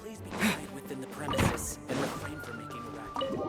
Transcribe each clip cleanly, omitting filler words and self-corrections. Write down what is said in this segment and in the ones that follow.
Please be quiet within the premises and refrain from making a racket.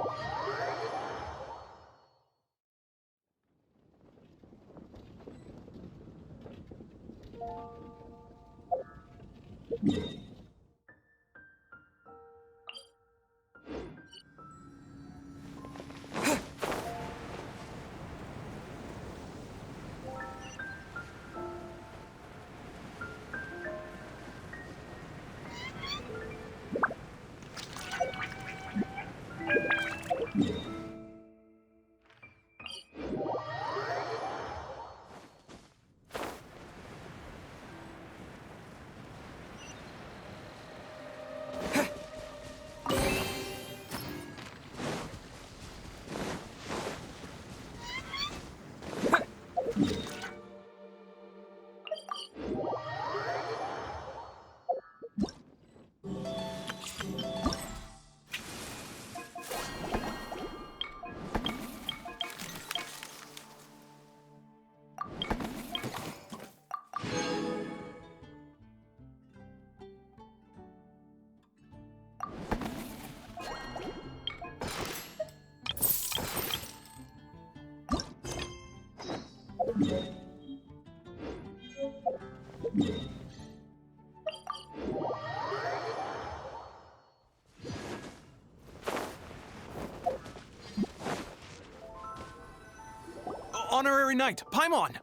Honorary Knight, Paimon!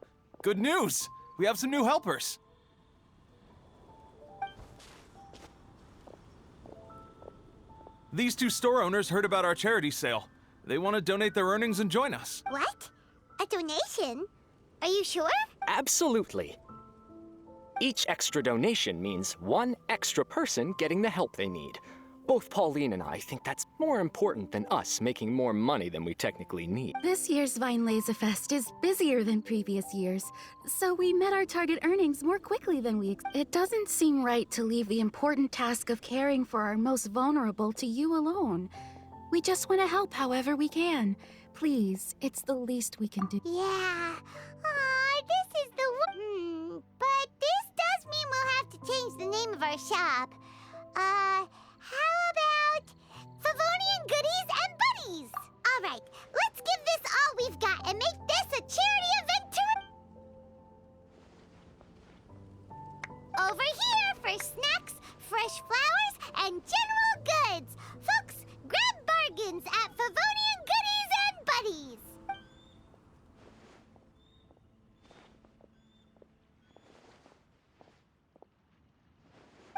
Good news! We have some new helpers. These two store owners heard about our charity sale. They want to donate their earnings and join us. What? A donation? Are you sure? Absolutely. Each extra donation means one extra person getting the help they need. Both Pauline and I think that's more important than us making more money than we technically need. This year's Vine Laser Fest is busier than previous years, so we met our target earnings more quickly than It doesn't seem right to leave the important task of caring for our most vulnerable to you alone. We just want to help however we can. Please, it's the least we can do. Yeah. This is the but this does mean we'll have to change the name of our shop. How about Favonian Goodies and Buddies? All right, let's give this all we've got and make this a charity event to... Over here for snacks, fresh flowers, and general goods. Folks, grab bargains at Favonian Goodies and Buddies.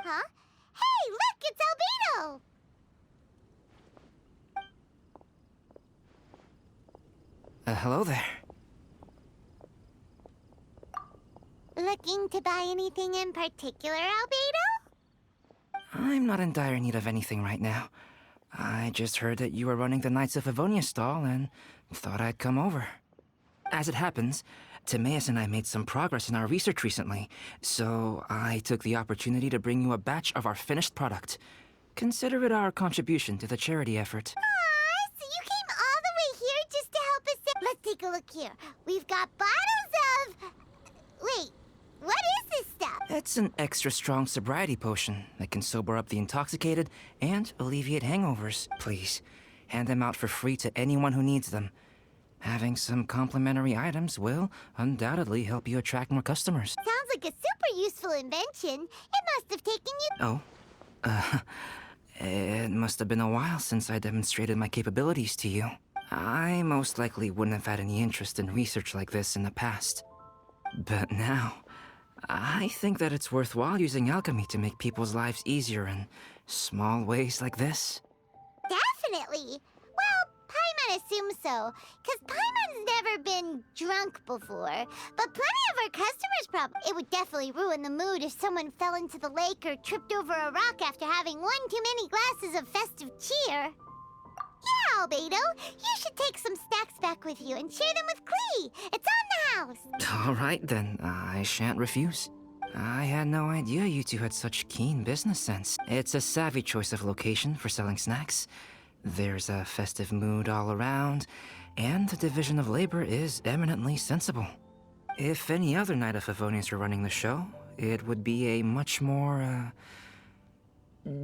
Huh? Hey, look, it's albedo! Hello there. Looking to buy anything in particular, albedo? I'm not in dire need of anything right now. I just heard that you were running the Knights of Avonia stall and thought I'd come over. As it happens, Timaeus and I made some progress in our research recently, so I took the opportunity to bring you a batch of our finished product. Consider it our contribution to the charity effort. Aw, so you came all the way here just to help us save... Let's take a look here. We've got bottles of... Wait, what is this stuff? It's an extra strong sobriety potion that can sober up the intoxicated and alleviate hangovers. Please, hand them out for free to anyone who needs them. Having some complimentary items will undoubtedly help you attract more customers. Sounds like a super useful invention. It must have taken you... Oh, it must have been a while since I demonstrated my capabilities to you. I most likely wouldn't have had any interest in research like this in the past. But now, I think that it's worthwhile using alchemy to make people's lives easier in small ways like this. Definitely. Well, Paimon assumes so, because Paimon's never been drunk before. But plenty of our customers probably... It would definitely ruin the mood if someone fell into the lake or tripped over a rock after having one too many glasses of festive cheer. Yeah, Albedo, you should take some snacks back with you and share them with Klee. It's on the house. All right, then. I shan't refuse. I had no idea you two had such keen business sense. It's a savvy choice of location for selling snacks. There's a festive mood all around, and the division of labor is eminently sensible. If any other Knight of Favonius were running the show, it would be a much more,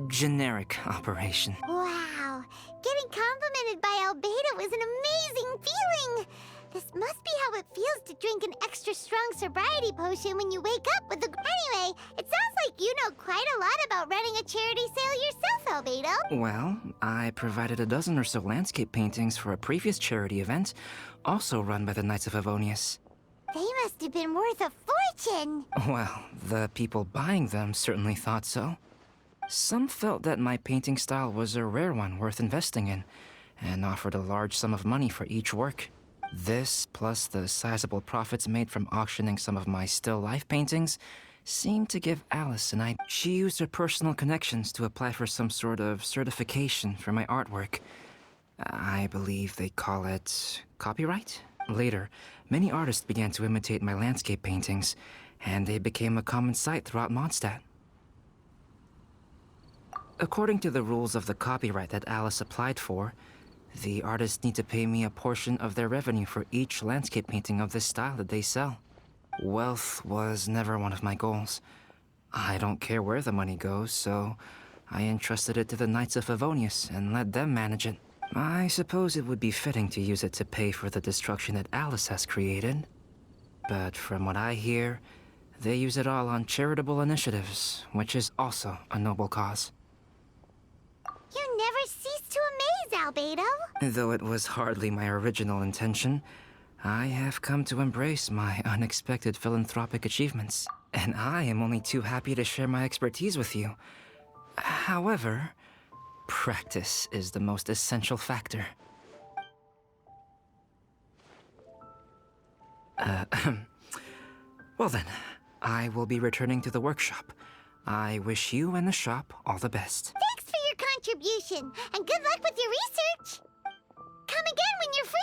generic operation. Wow, getting complimented by Albedo is an amazing feeling. This must be how it feels to drink an extra strong sobriety potion when you wake up with the... Anyway, it sounds like you know quite a lot about running a charity sale yourself, Albedo. Well, I provided a dozen or so landscape paintings for a previous charity event, also run by the Knights of Favonius. They must have been worth a fortune. Well, the people buying them certainly thought so. Some felt that my painting style was a rare one worth investing in, and offered a large sum of money for each work. This, plus the sizable profits made from auctioning some of my still life paintings, seemed to give Alice an idea. She used her personal connections to apply for some sort of certification for my artwork. I believe they call it copyright? Later, many artists began to imitate my landscape paintings, and they became a common sight throughout Mondstadt. According to the rules of the copyright that Alice applied for, the artists need to pay me a portion of their revenue for each landscape painting of this style that they sell. Wealth was never one of my goals. I don't care where the money goes, so I entrusted it to the Knights of Favonius and let them manage it. I suppose it would be fitting to use it to pay for the destruction that Alice has created. But from what I hear, they use it all on charitable initiatives, which is also a noble cause. You never cease to amaze, Albedo. Though it was hardly my original intention, I have come to embrace my unexpected philanthropic achievements, and I am only too happy to share my expertise with you. However, practice is the most essential factor. Well then, I will be returning to the workshop. I wish you and the shop all the best. Thanks for your contribution, and good luck with your research. Come again when you're free.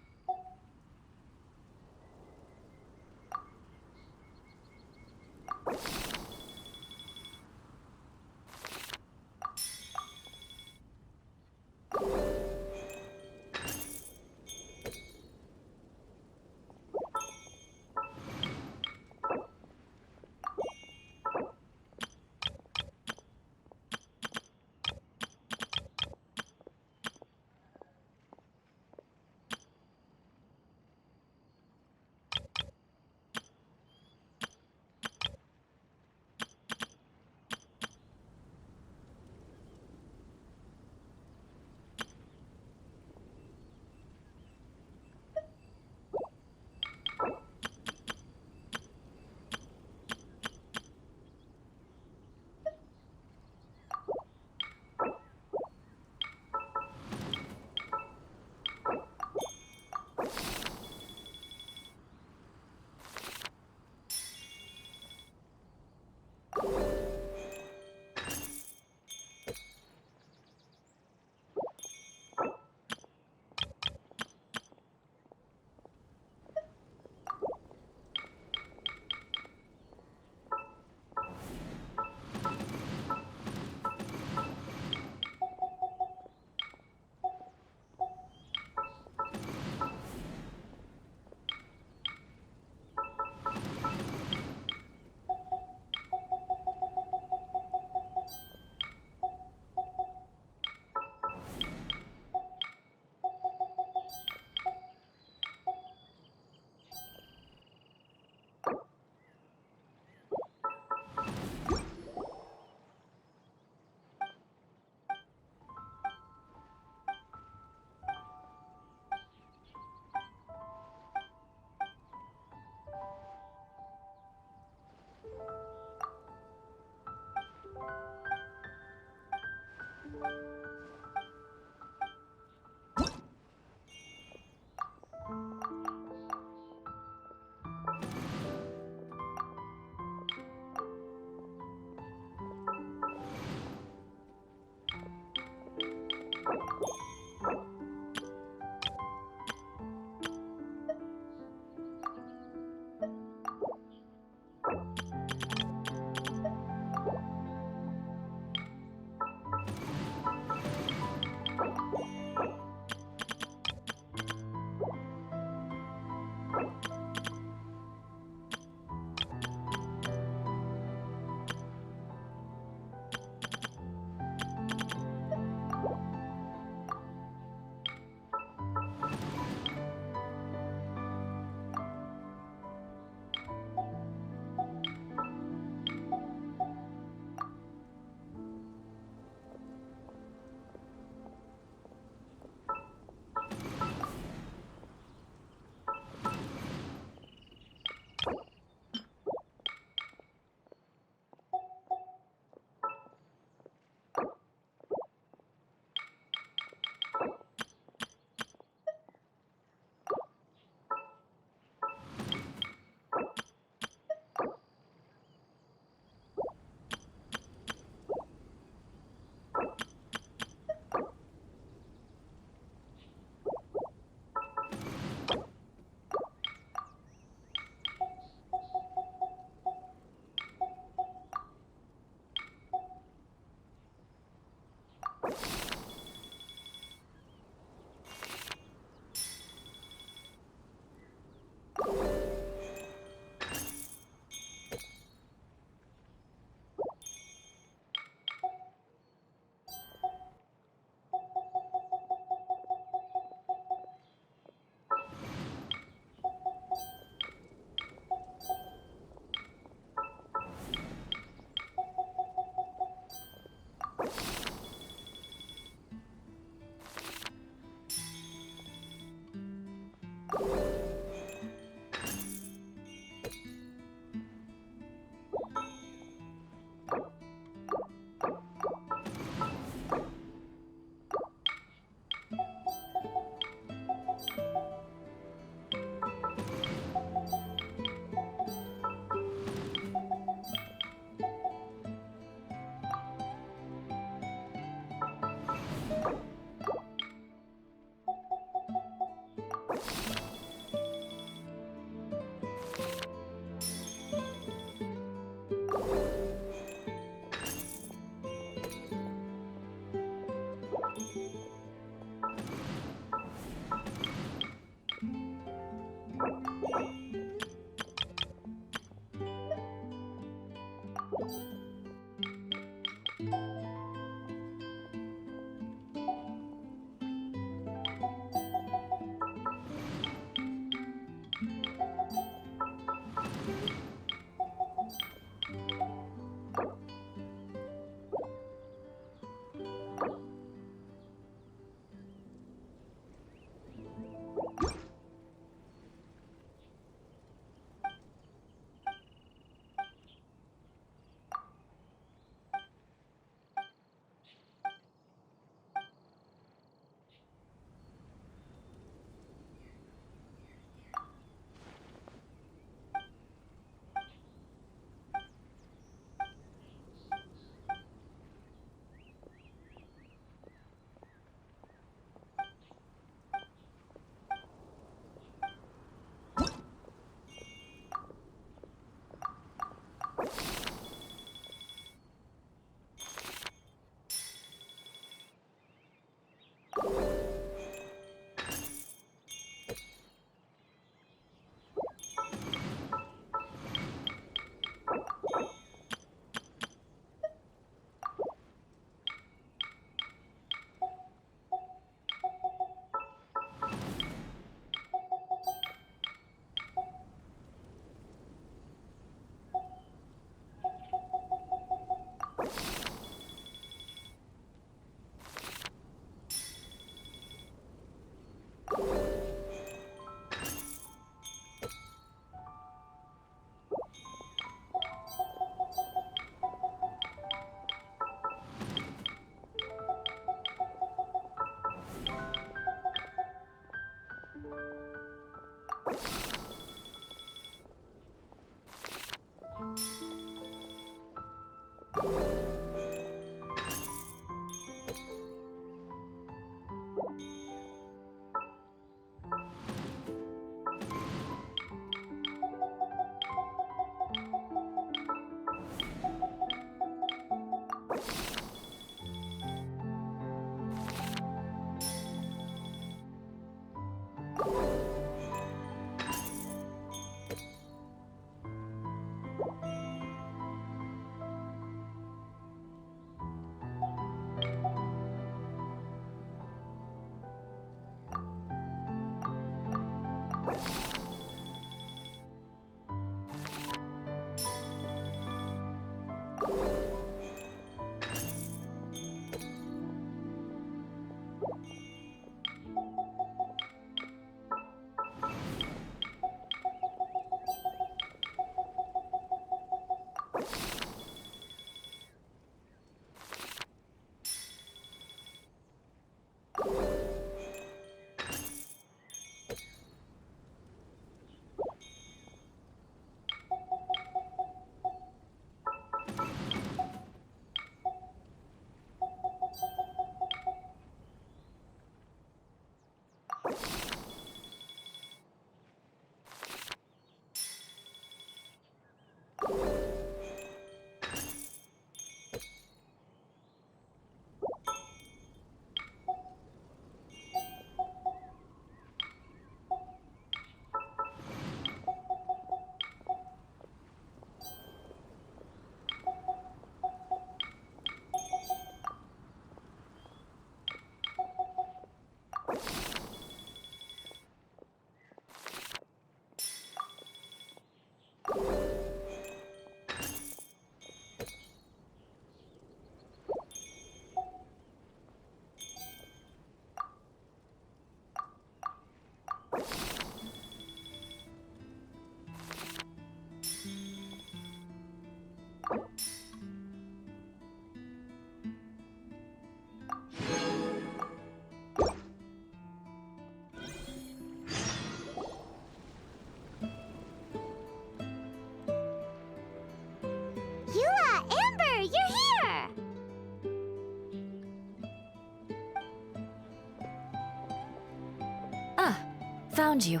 found you.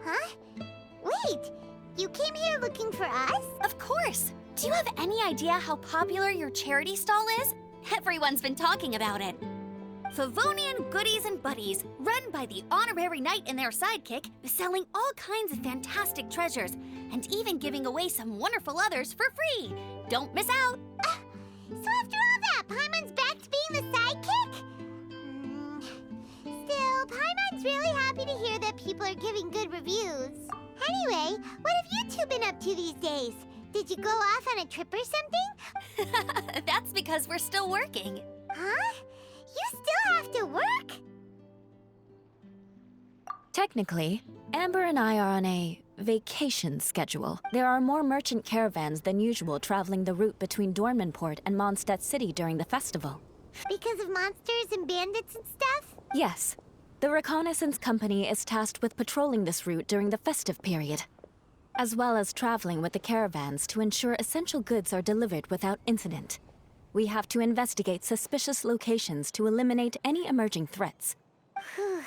Huh? Wait, you came here looking for us? Of course! Do you have any idea how popular your charity stall is? Everyone's been talking about it. Favonian Goodies and Buddies, run by the Honorary Knight and their sidekick, is selling all kinds of fantastic treasures, and even giving away some wonderful others for free. Don't miss out! So after all that, Paimon's back to being the sidekick? Still, Paimon's really happy to hear that people are giving good reviews. Anyway, what have you two been up to these days? Did you go off on a trip or something? That's because we're still working. Huh? You still have to work? Technically, Amber and I are on a vacation schedule. There are more merchant caravans than usual traveling the route between Dormanport and Mondstadt City during the festival. Because of monsters and bandits and stuff? Yes. The Reconnaissance Company is tasked with patrolling this route during the festive period, as well as traveling with the caravans to ensure essential goods are delivered without incident. We have to investigate suspicious locations to eliminate any emerging threats. Whew.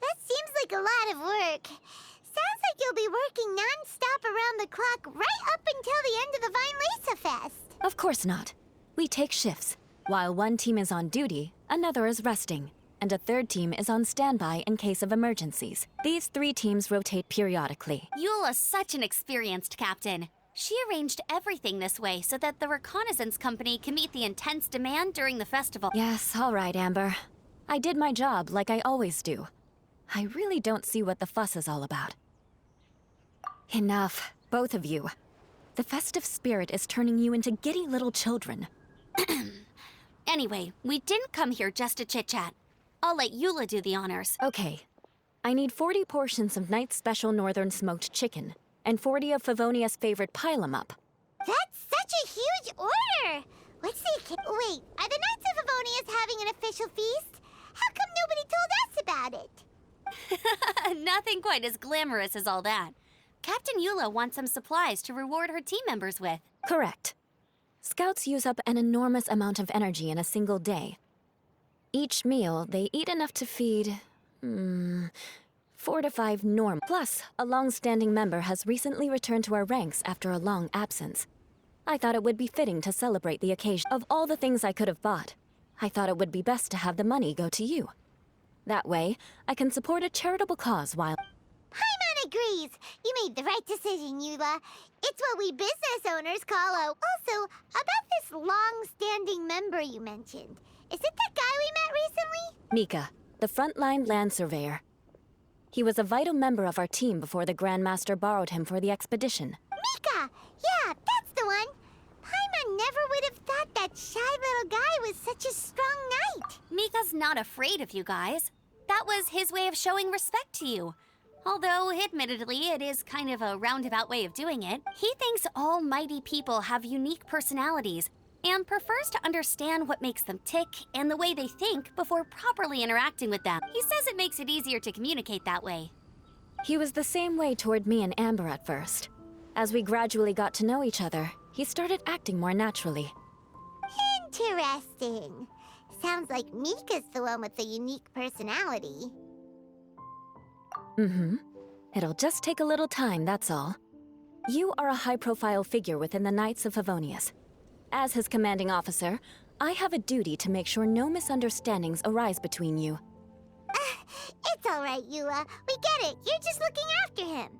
That seems like a lot of work. Sounds like you'll be working non-stop around the clock right up until the end of the Vine Lisa Fest. Of course not. We take shifts. While one team is on duty, another is resting, and a third team is on standby in case of emergencies. These 3 teams rotate periodically. Eula's such an experienced captain. She arranged everything this way so that the Reconnaissance Company can meet the intense demand during the festival. Yes, all right, Amber. I did my job like I always do. I really don't see what the fuss is all about. Enough, both of you. The festive spirit is turning you into giddy little children. Anyway, we didn't come here just to chit-chat. I'll let Eula do the honors. Okay. I need 40 portions of Knight's Special Northern Smoked Chicken, and 40 of Favonia's favorite pile-em-up. That's such a huge order! What's the Wait, are the Knights of Favonius having an official feast? How come nobody told us about it? Nothing quite as glamorous as all that. Captain Eula wants some supplies to reward her team members with. Correct. Scouts use up an enormous amount of energy in a single day. Each meal, they eat enough to feed... 4 to 5 normal. Plus, a long-standing member has recently returned to our ranks after a long absence. I thought it would be fitting to celebrate the occasion. Of all the things I could have bought, I thought it would be best to have the money go to you. That way, I can support a charitable cause while... Paimon agrees! You made the right decision, Eula. It's what we business owners call a... Also, about this long-standing member you mentioned. Is it that guy we met recently? Mika, the frontline land surveyor. He was a vital member of our team before the Grandmaster borrowed him for the expedition. Mika! Yeah, that's the one! Paimon never would have thought that shy little guy was such a strong knight! Mika's not afraid of you guys. That was his way of showing respect to you. Although, admittedly, it is kind of a roundabout way of doing it. He thinks all mighty people have unique personalities and prefers to understand what makes them tick and the way they think before properly interacting with them. He says it makes it easier to communicate that way. He was the same way toward me and Amber at first. As we gradually got to know each other, he started acting more naturally. Interesting. Sounds like Mika's the one with the unique personality. It'll just take a little time, that's all. You are a high-profile figure within the Knights of Favonius. As his commanding officer, I have a duty to make sure no misunderstandings arise between you. It's all right, Eula. We get it. You're just looking after him.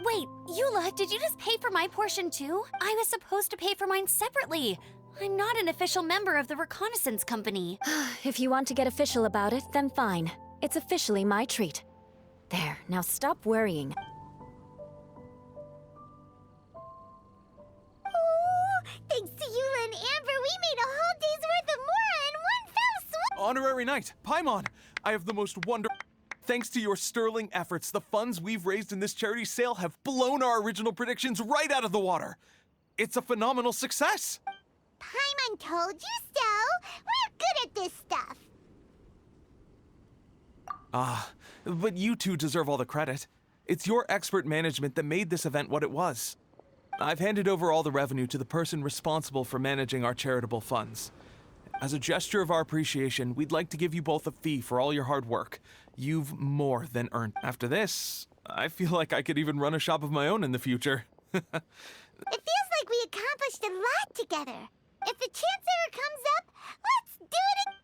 Wait, Eula, did you just pay for my portion too? I was supposed to pay for mine separately. I'm not an official member of the Reconnaissance Company. If you want to get official about it, then fine. It's officially my treat. There, now stop worrying. Oh, thanks to Eula and Amber, we made a whole day's worth of Mora in one fell swoop! Honorary Knight, Paimon, I have the most wonderful... Thanks to your sterling efforts, the funds we've raised in this charity sale have blown our original predictions right out of the water. It's a phenomenal success! Paimon told you so! We're good at this stuff! But you two deserve all the credit. It's your expert management that made this event what it was. I've handed over all the revenue to the person responsible for managing our charitable funds. As a gesture of our appreciation, we'd like to give you both a fee for all your hard work. You've more than earned. After this, I feel like I could even run a shop of my own in the future. It feels like we accomplished a lot together. If the chance ever comes up, let's do it again.